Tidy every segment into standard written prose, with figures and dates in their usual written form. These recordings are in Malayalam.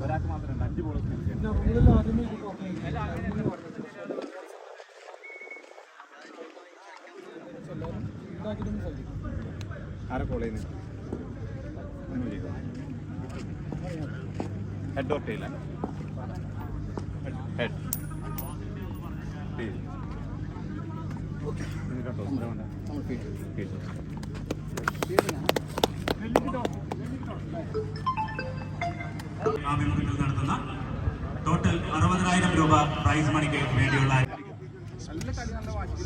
ഒരാൾക്ക് മാത്രമല്ല 5 ബോൾ ആരെ കോൾ ചെയ്യുന്നത് ഹെഡ് ഓർ ടെയിൽ ഹെഡ് കേട്ടോ നടത്തുന്ന ടോട്ടൽ 60,000 രൂപ പ്രൈസ് മണിക്ക് വേണ്ടിയുള്ള നല്ല കളി നല്ല വാശിക്ക്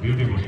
beautiful.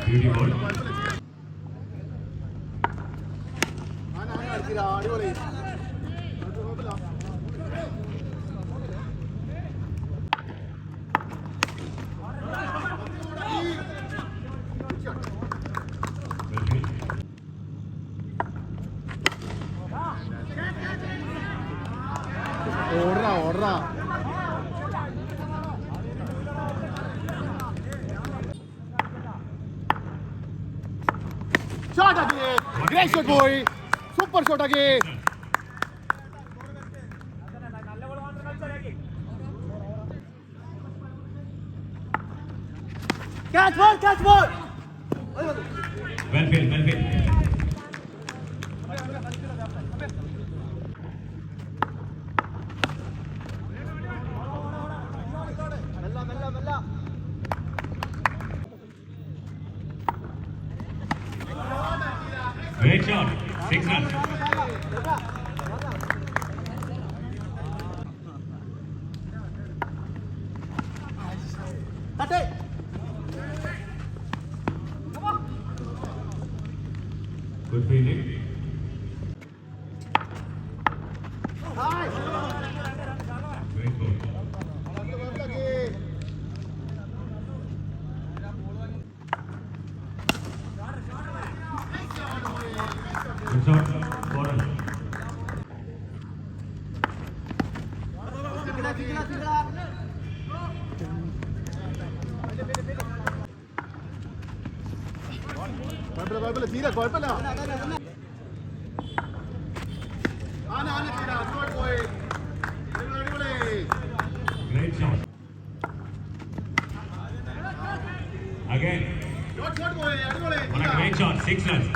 Beautiful. ഓടാ shot again, great shot boy, super shot again. Catch ball. Well played. Great shot, 6 runs. Good fielding. Great goal. Good shot, 4 runs. കുഴപ്പമില്ല Great shot. Again. On a great shot, 6 runs.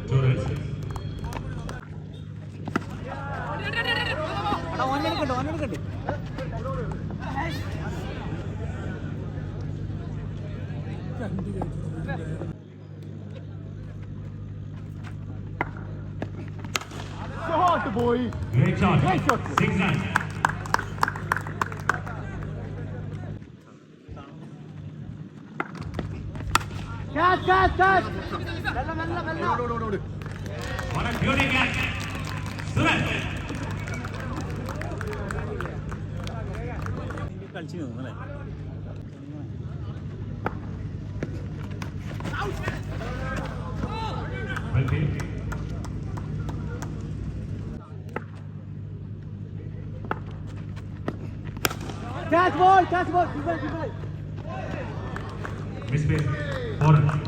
Two runs. Shot boy. Great shot. 6 runs. What a beauty catch. Suraj. കളിച്ചു തോന്നുന്നു Well played. Catch ball. Misplaced. Foreign.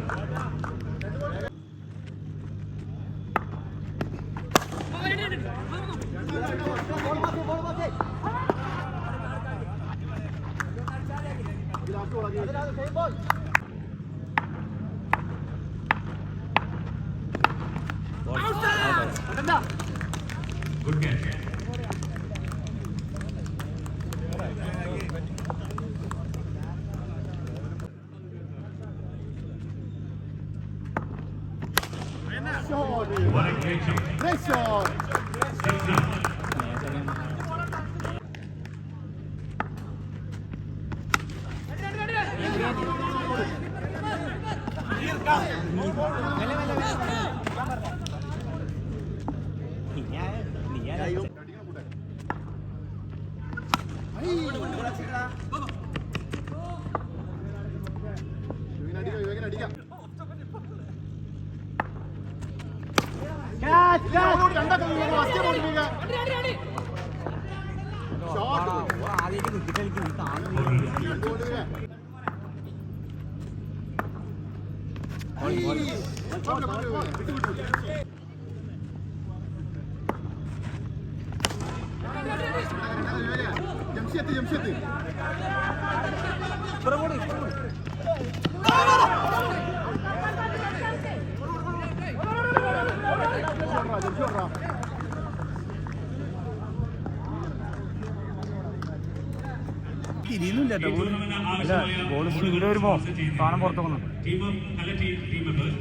Good catch. What a great shot. Nice shot. 6-0. ആദ്യമായിട്ട് ക്രിക്കറ്റ് കളിക്കുന്നു കാണുന്നില്ല ജംഷത്ത് തിരിയുന്നില്ല ബോൾ സ്പീഡ് വരുമ്പോ സാധനം പുറത്തു പോകുന്നു Team of collective team members.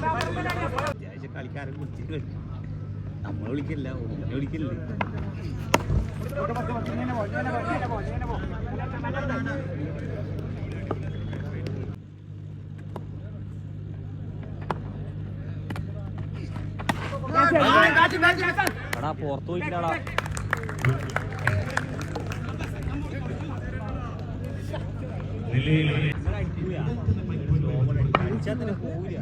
അത്യാവശ്യം കളിക്കാരെ വിളിച്ചിട്ട് നമ്മൾ വിളിക്കില്ല ഓനെ വിളിക്കില്ലേ എടാ പുറത്ത് പോയിട്ടാടാ കളിച്ചാൽ തന്നെ പോവില്ല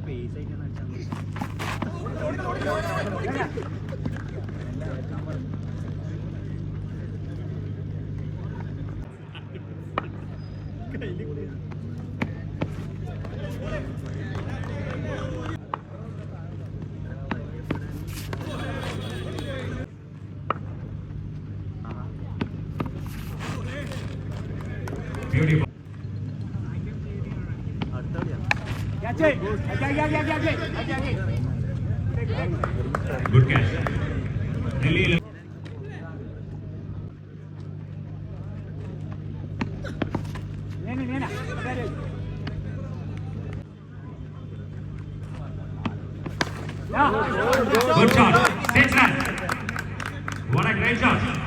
പേസ് ആയിട്ട് Beautiful. Good catch. Delhi. Good shot. 6 runs. What a great shot.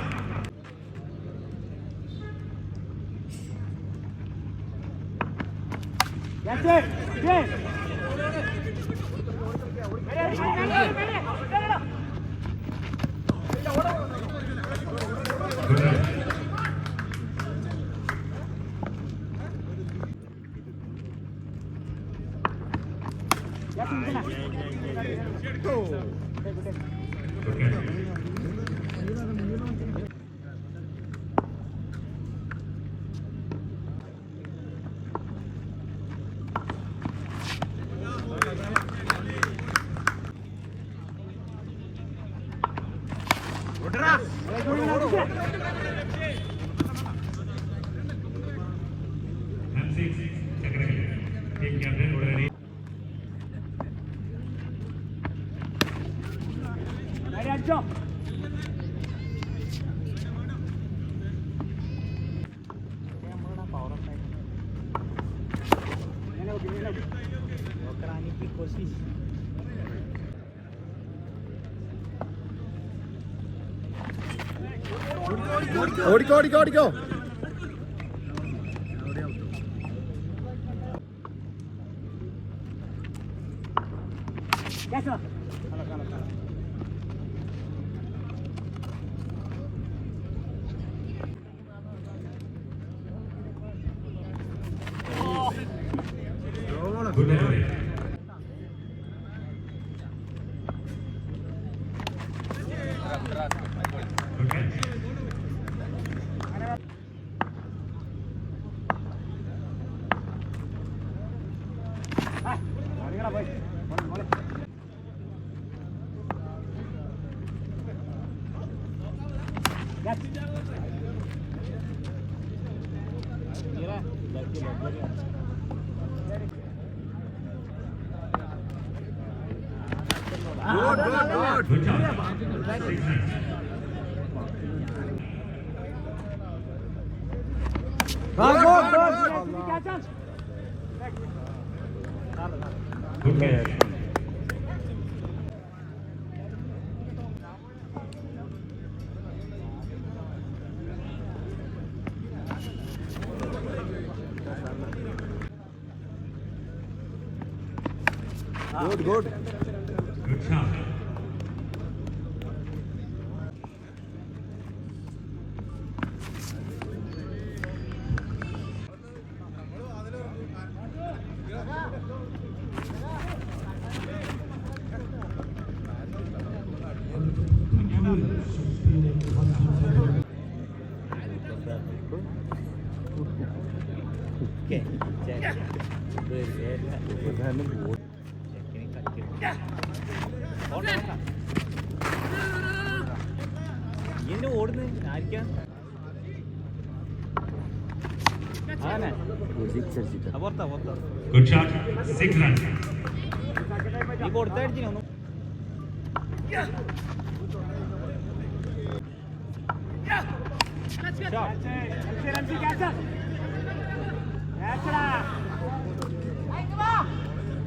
That's it. Good. Good run. Good catch. 6 ചക്രകല. ടീം ക്യാപ്റ്റൻ ഉടനടി ഓടിക്കോ ഓടിക്കോ ഓടിക്കോ Good delivery. Good catch. Good job. 6 runs. Good catch. Good. Good shot. ഇങ്ങനെ ഓടുന്നു ആയിരിക്കാം പുറത്താ പുറത്താ Good shot. 6 runs. നീ കൊടുത്തടിച്ചിനു ഒന്നും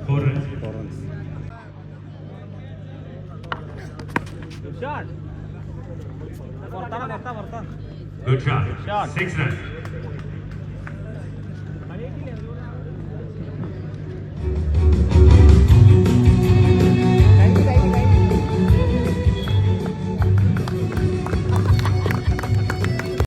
Four runs. പുറത്താ പുറത്താ പുറത്താ Good shot. Shot. 6 runs.